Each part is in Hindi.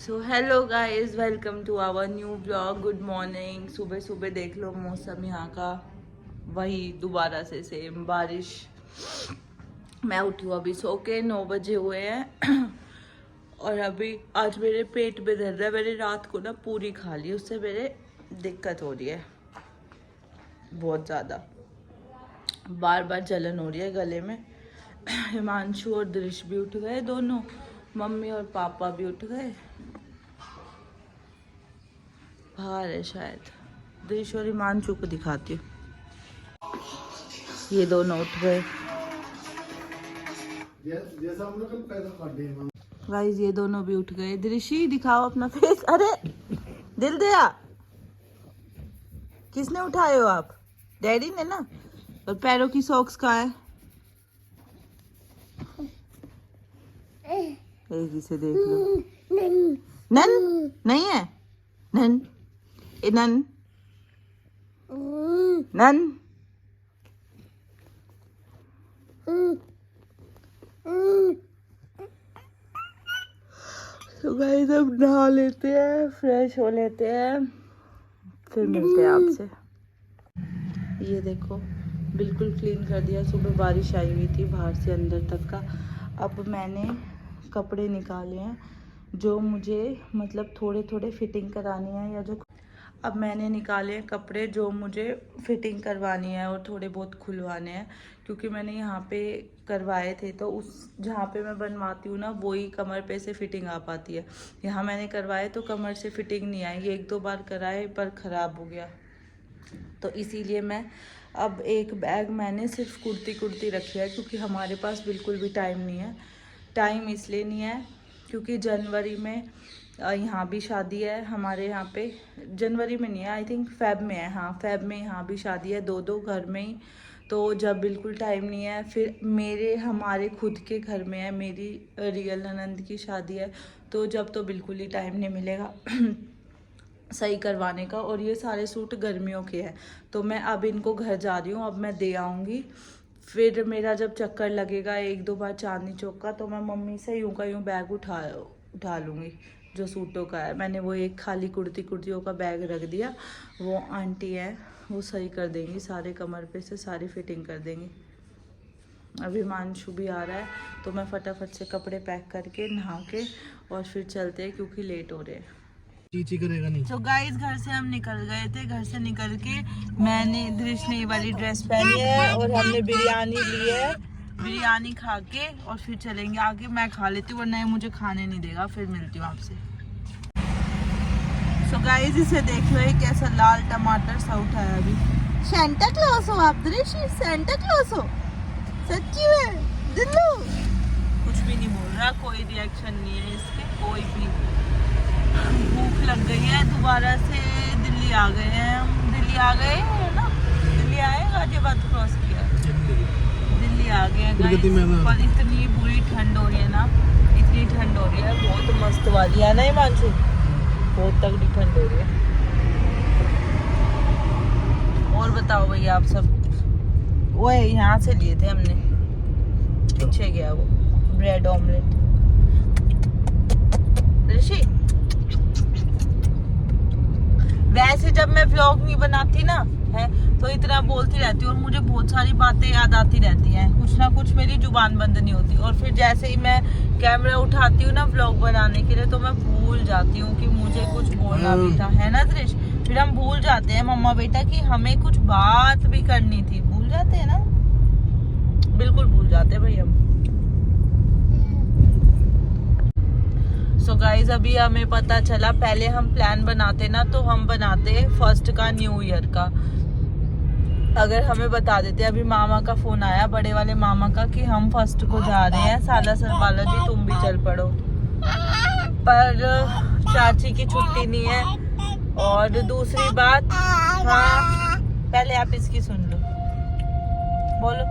So hello guys, welcome to our new blog. Good morning. सुबह सुबह देख लो मौसम यहाँ का, वही दोबारा से सेम बारिश। मैं उठी हूँ अभी सो के, 9 बजे हुए हैं और अभी आज मेरे पेट में दर्द है। मैंने रात को ना पूरी खा ली, उससे मेरे दिक्कत हो रही है बहुत ज़्यादा, बार बार जलन हो रही है गले में। हिमांशु और दृश भी उठ गए, दोनों मम्मी और पापा भी उठ गए। बाहर है शायद, दृश और हिमांशु को दिखाती हूँ। ये दोनों उठ गए गाइस, ये दोनों भी उठ गए। दृशी दिखाओ अपना फेस। अरे दिल दया, किसने उठाए हो आप? डैडी ने ना। और पैरों की सॉक्स कहाँ है? एक ही से देख लो। नन नहीं है। नन ए नन नन। तो गाइस अब नहा लेते हैं, फ्रेश हो लेते हैं, फिर मिलते हैं आपसे। ये देखो बिल्कुल क्लीन कर दिया। सुबह बारिश आई हुई थी बाहर से अंदर तक का। अब मैंने कपड़े निकाले हैं जो मुझे मतलब थोड़े थोड़े फिटिंग करानी है, या जो अब मैंने निकाले हैं कपड़े जो मुझे फिटिंग करवानी है और थोड़े बहुत खुलवाने हैं, क्योंकि मैंने यहाँ पे करवाए थे तो उस जहाँ पे मैं बनवाती हूँ ना वही कमर पे से फिटिंग आ पाती है। यहाँ मैंने करवाए तो कमर से फिटिंग नहीं आई। ये 1-2 बार कराए पर ख़राब हो गया, तो इसीलिए मैं अब एक बैग मैंने सिर्फ कुर्ती रखी है, क्योंकि हमारे पास बिल्कुल भी टाइम नहीं है। टाइम इसलिए नहीं है क्योंकि जनवरी में यहाँ भी शादी है हमारे यहाँ पे। जनवरी में नहीं है, आई थिंक फेब में है। हाँ फेब में यहाँ भी शादी है, 2 घर में ही। तो जब बिल्कुल टाइम नहीं है, फिर हमारे खुद के घर में है, मेरी रियल ननंद की शादी है, तो जब तो बिल्कुल ही टाइम नहीं मिलेगा सही करवाने का। और ये सारे सूट गर्मियों के हैं, तो मैं अब इनको घर जा रही हूँ, अब मैं दे आऊँगी। फिर मेरा जब चक्कर लगेगा 1-2 बार चांदनी चौक का, तो मैं मम्मी से यूँ का यूँ बैग उठा लूँगी जो सूटों का है। मैंने वो एक खाली कुर्तियों का बैग रख दिया, वो आंटी है वो सही कर देंगी, सारे कमर पे से सारी फिटिंग कर देंगी। अभी हिमांशु भी आ रहा है, तो मैं फटाफट से कपड़े पैक करके नहा के और फिर चलते हैं, क्योंकि लेट हो रहे हैं। चीची करेगा नहीं। तो गाइस घर से हम निकल गए थे। घर से निकल के मैंने दृश ने ये वाली ड्रेस पहनी है और हमने बिरयानी ली है। बिरयानी खा के और फिर चलेंगे आगे। मैं खा लेती हूँ वरना ये मुझे खाने नहीं देगा। फिर मिलती हूँ आपसे। सो गाइस इसे देख लो, ये कैसा लाल टमाटर सा उठा है। अभी सेंटा क्लॉज हो आप दृश? सेंटा क्लॉज हो सच्ची में? दिल्लू कुछ भी नहीं बोल रहा, कोई रिएक्शन नहीं है इसके, कोई भी। भूख लग गई है, दोबारा से दिल्ली आ गए हैं हम। दिल्ली आ गए है ना, दिल्ली आए, गाजियाबाद क्रॉस किया, दिल्ली आ गए हैं गाइस। और इतनी बुरी ठंड हो रही है ना, इतनी ठंड हो रही है, बहुत मस्त वाली है ना हिमांशु, बहुत तगड़ी ठंड हो रही है। और बताओ भैया आप सब? वो यहाँ से लिए थे हमने, पीछे गया वो ब्रेड ऑमलेट। ऋषि वैसे जब मैं व्लॉग नहीं बनाती ना है तो इतना बोलती रहती हूँ और मुझे बहुत सारी बातें याद आती रहती हैं, कुछ ना कुछ मेरी जुबान बंद नहीं होती। और फिर जैसे ही मैं कैमरा उठाती हूँ ना व्लॉग बनाने के लिए, तो मैं भूल जाती हूँ कि मुझे कुछ बोलना भी था, है ना दृश? फिर हम भूल जाते हैं मम्मा बेटा कि हमें कुछ बात भी करनी थी, भूल जाते हैं ना, बिल्कुल भूल जाते हैं भाई हम। सो गाइज अभी हमें पता चला, पहले हम प्लान बनाते ना तो हम बनाते 1st का न्यू ईयर का। अगर हमें बता देते, अभी मामा का फोन आया, बड़े वाले मामा का, कि हम 1st को जा रहे हैं सालासर बालाजी, तुम भी चल पड़ो। पर चाची की छुट्टी नहीं है। और दूसरी बात, हाँ पहले आप इसकी सुन लो, बोलो,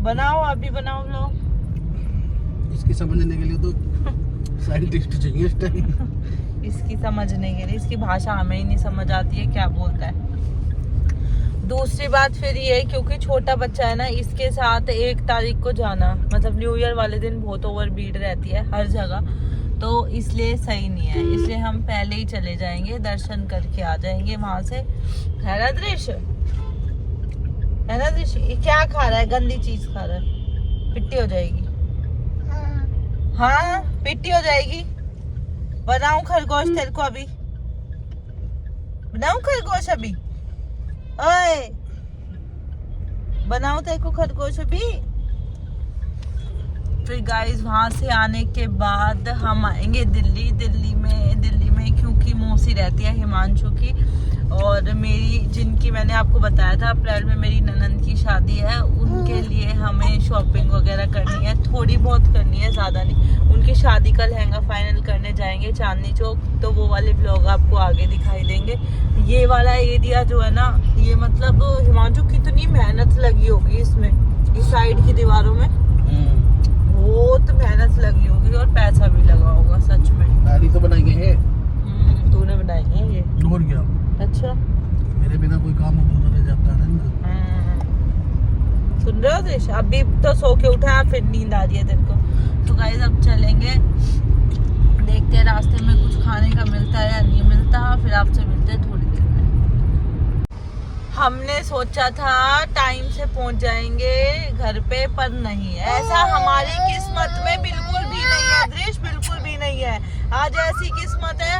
बनाओ अभी बनाओ लोग। इसकी समझने के लिए तो साइंटिस्ट चाहिए इस टाइम। इसकी समझने के लिए, इसकी भाषा हमें ही नहीं समझ आती है क्या बोलता है। दूसरी बात फिर ये, क्योंकि छोटा बच्चा है ना, इसके साथ 1 तारीख को जाना, मतलब न्यू ईयर वाले दिन बहुत ओवर भीड़ रहती है हर जगह, तो इसलिए सही नहीं है, इसलिए हम पहले ही चले जाएंगे, दर्शन करके आ जाएंगे वहां से। है ना दृश्य, है ना दृश्य? ये क्या खा रहा है? गंदी चीज खा रहा है, पिट्टी हो जाएगी। हाँ पिट्टी हो जाएगी। बनाऊं खरगोश तेरे को अभी? बनाऊं खरगोश अभी? ओए बनाऊं तेरे को खरगोश अभी? फिर गाइस वहां से आने के बाद हम आएंगे दिल्ली। दिल्ली में क्योंकि मौसी रहती है हिमांशु की, और मेरी जिनकी मैंने आपको बताया था अप्रैल में मेरी ननंद की शादी है, उनके लिए हमें शॉपिंग वगैरह करनी है, थोड़ी बहुत करनी है, ज़्यादा नहीं। उनकी शादी का लहंगा फाइनल करने जाएंगे चांदनी चौक, तो वो वाले ब्लॉग आपको आगे दिखाई देंगे। ये वाला एरिया जो है ना, ये मतलब हिमांशु कितनी मेहनत लगी होगी इसमें, इस साइड की दीवारों में बहुत मेहनत लगी होगी और पैसा भी लगा होगा सच में। दादी तो बनाई है, तूने बनाई है ये? और क्या? अच्छा, मेरे बिना कोई काम अधूरा रह जाता है ना। सुन रहे हो देश? अभी तो सो के उठा, फिर नींद आ रही है तेरे को। तो गाइस अब चलेंगे, देखते हैं रास्ते में कुछ खाने का मिलता है या नहीं मिलता, फिर आपसे मिलते हैं थोड़ी देर में। हमने सोचा था टाइम से पहुंच जाएंगे घर पे, पर नहीं, ऐसा हमारी किस्मत में बिल्कुल भी नहीं है दृश्य, बिल्कुल भी नहीं है। आज ऐसी किस्मत है,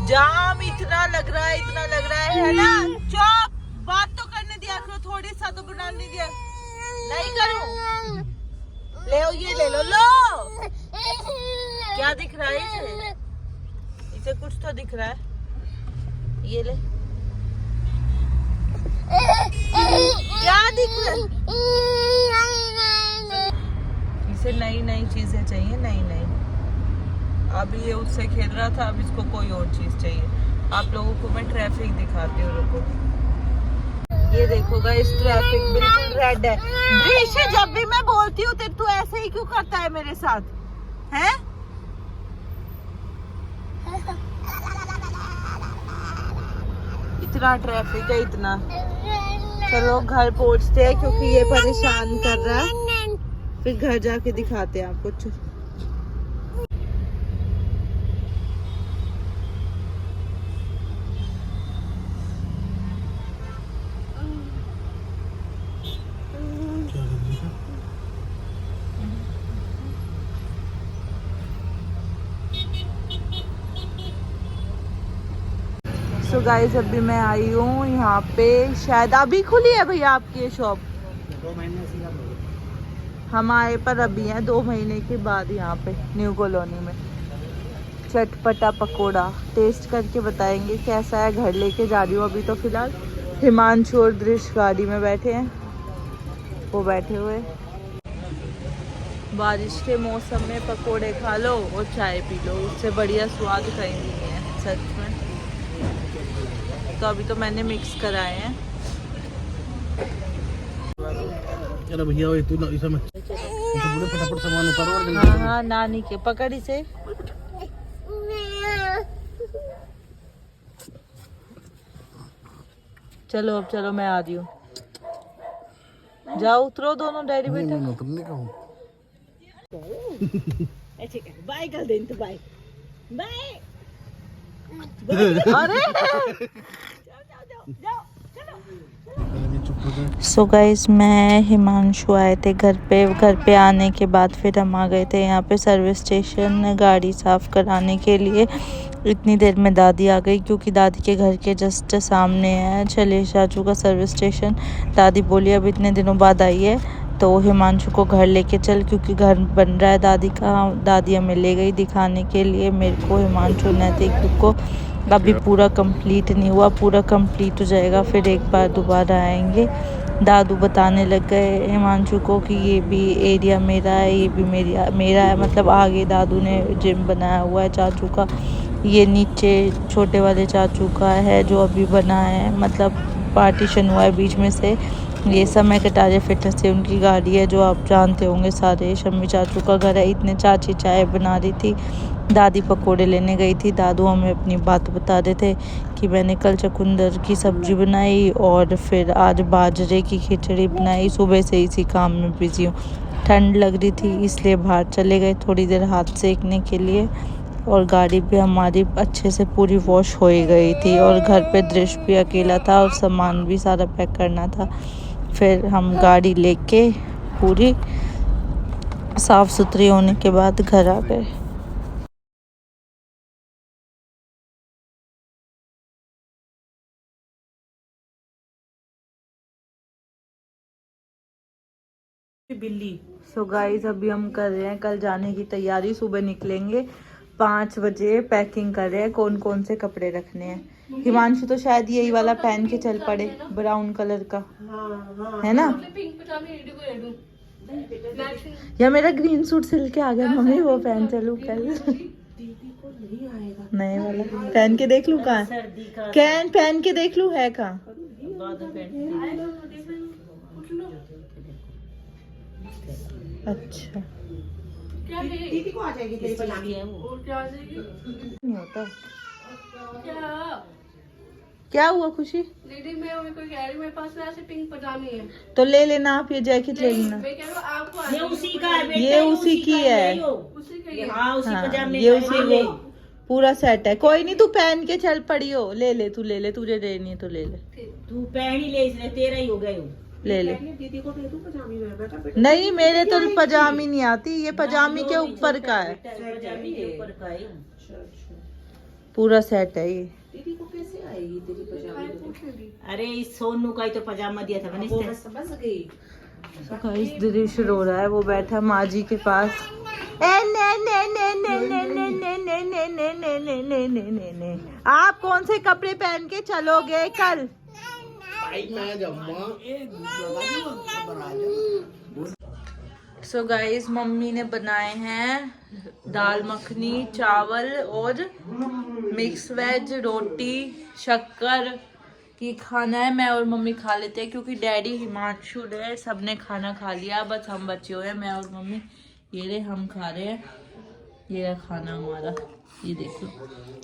जाम इतना लग रहा है ना। चुप, बात तो करने दिया करो, थोड़ी सा तो बनाने दिया। नहीं करूं? ले ये ले लो। क्या दिख रहा है इसे कुछ तो दिख रहा है, ये ले। क्या दिख रहा है? इसे नई चीजें चाहिए, नई। अब ये उससे खेल रहा था, अब इसको कोई और चीज चाहिए। आप लोगों को मैं ट्रैफिक दिखाती हूँ, रुको। ये देखो गाइस, ट्रैफिक बिल्कुल रेड है। दृश्य, जब भी मैं बोलती हूँ तू ऐसे ही क्यों करता है मेरे साथ, हैं? इतना ट्रैफिक है, इतना। चलो घर पहुँचते हैं क्योंकि ये परेशान कर रहा है, फिर घर जाके दिखाते हैं आपको। सो गाइस अभी मैं आई हूँ यहाँ पे, शायद अभी खुली है भैया आपकी ये शॉप? 2 महीने से हमारे पर अभी है 2 महीने के बाद यहाँ पे न्यू कॉलोनी में। चटपटा पकोड़ा टेस्ट करके बताएंगे कैसा है। घर लेके जा रही हूँ अभी तो फिलहाल। हिमांशु और दृश्य गाड़ी में बैठे हैं, वो बैठे हुए। बारिश के मौसम में पकोड़े खा लो और चाय पी लो, उससे बढ़िया स्वाद कहीं नहीं है सच में। तो अभी तो मैंने मिक्स कराए हैं। अरे भैया तू ना इसे मत, पूरे फटाफट सामान उतारो और जल्दी। हाँ नानी के पकड़ी से। चलो अब चलो, मैं आ रही हूँ। जाओ उतरो दोनों डैडी बेटा। नहीं तुमने कहूँ बाय कर दे तो बाय बाय। अरे सो गाइस मैं हिमांशु आए थे घर पे आने के बाद फिर हम आ गए थे यहाँ पे सर्विस स्टेशन गाड़ी साफ कराने के लिए। इतनी देर में दादी आ गई क्योंकि दादी के घर के जस्ट सामने है छले चाचू का सर्विस स्टेशन। दादी बोली अब इतने दिनों बाद आई है तो हिमांशु को घर लेके चल, क्योंकि घर बन रहा है दादी का। दादी हमें ले गई दिखाने के लिए, मेरे को, हिमांशु, नैतिक को। अभी पूरा कंप्लीट नहीं हुआ, पूरा कंप्लीट हो जाएगा फिर एक बार दोबारा आएंगे। दादू बताने लग गए हिमांशु को कि ये भी एरिया मेरा है, ये भी मेरा है। मतलब आगे दादू ने जिम बनाया हुआ है चाचू का, ये नीचे छोटे वाले चाचू का है जो अभी बना है, मतलब पार्टीशन हुआ है बीच में से। ये समय कटारिया फिटनेस से उनकी गाड़ी है जो आप जानते होंगे सारे। शम्मी चाचू का घर है। इतने चाची चाय बना रही थी, दादी पकोड़े लेने गई थी। दादू हमें अपनी बात बता रहे थे कि मैंने कल चुकंदर की सब्जी बनाई और फिर आज बाजरे की खिचड़ी बनाई। सुबह से इसी काम में बिजी हूँ। ठंड लग रही थी इसलिए बाहर चले गए थोड़ी देर हाथ सेकने के लिए। और गाड़ी भी हमारी अच्छे से पूरी वॉश हो ही गई थी और घर पे दृश्य भी अकेला था और सामान भी सारा पैक करना था। फिर हम गाड़ी लेके पूरी साफ़ सुथरी होने के बाद घर आ गए। बिल्ली। सो गाइस अभी हम कर रहे हैं कल जाने की तैयारी। सुबह निकलेंगे 5 बजे। पैकिंग कर रहे हैं कौन कौन से कपड़े रखने हैं। हिमांशु तो शायद यही वाला पहन के चल पड़े, ब्राउन कलर का, है ना? या मेरा ग्रीन सूट सिल के आ गया मम्मी, वो पहन चलूं कल। नए वाला पहन के देख लूं कहाँ कैन, पहन के देख लूं है कहाँ। अच्छा दीदी को आ जाएगी तेरी पजामी है वो। नहीं होता। क्या हुआ खुशी? दीदी मैं मेरे को कह रही मेरे पास में ऐसे पिंक पजामी है। तो ले लेना आप, ये जैकेट ले लेना। मैं कह रही हूँ आपको ये उसी का है बेटा, ये उसी की है। उसी का ही है। हाँ उसी हाँ, पजामे ये का उसी है। वो पूरा सेट है। कोई नहीं, तू पहन के चल पड़ी हो। ले ले, तू ले ले, तुझे लेनी है तो ले ले। तू पहन ही ले, इसलिए तेरा ही हो गया वो। ले ले। दीदी को दे दूं पजामी में बेटा, बेटा नहीं मेरे तो पजामी नहीं आती, ये पजामी के ऊपर का है, पजामी के ऊपर का है। पूरा सेट है ये। दीदी को कैसे आएगी तेरी पजामी? अरे इस सोनू का ही तो पजामा दिया था मैंने, समझ गई। गाइस दृश्य रो रहा है, वो बैठा माँ जी के पास। ए ने ने ने ने ने ने ने ने ने ने ने ने ने ने ने ने। आप कौन से कपड़े पहन के चलोगे कल? सो गाइस मम्मी ने बनाए हैं दाल मखनी, चावल और मिक्स वेज, रोटी, शक्कर की खाना है। मैं और मम्मी खा लेते हैं क्योंकि डैडी, हिमांशु ने सबने खाना खा लिया, बस हम बचे हुए हैं। मैं और मम्मी ये रहे, हम खा रहे हैं। ये है खाना हमारा, ये देखो।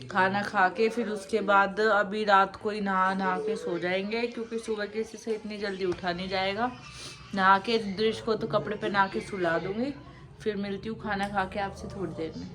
खाना खा के फिर उसके बाद अभी रात को ही नहा के सो जाएंगे क्योंकि सुबह किसी से इतनी जल्दी उठा नहीं जाएगा। नहा के दृश्य को तो कपड़े पहना के सुला दूंगी। फिर मिलती हूँ खाना खा के आपसे थोड़ी देर में।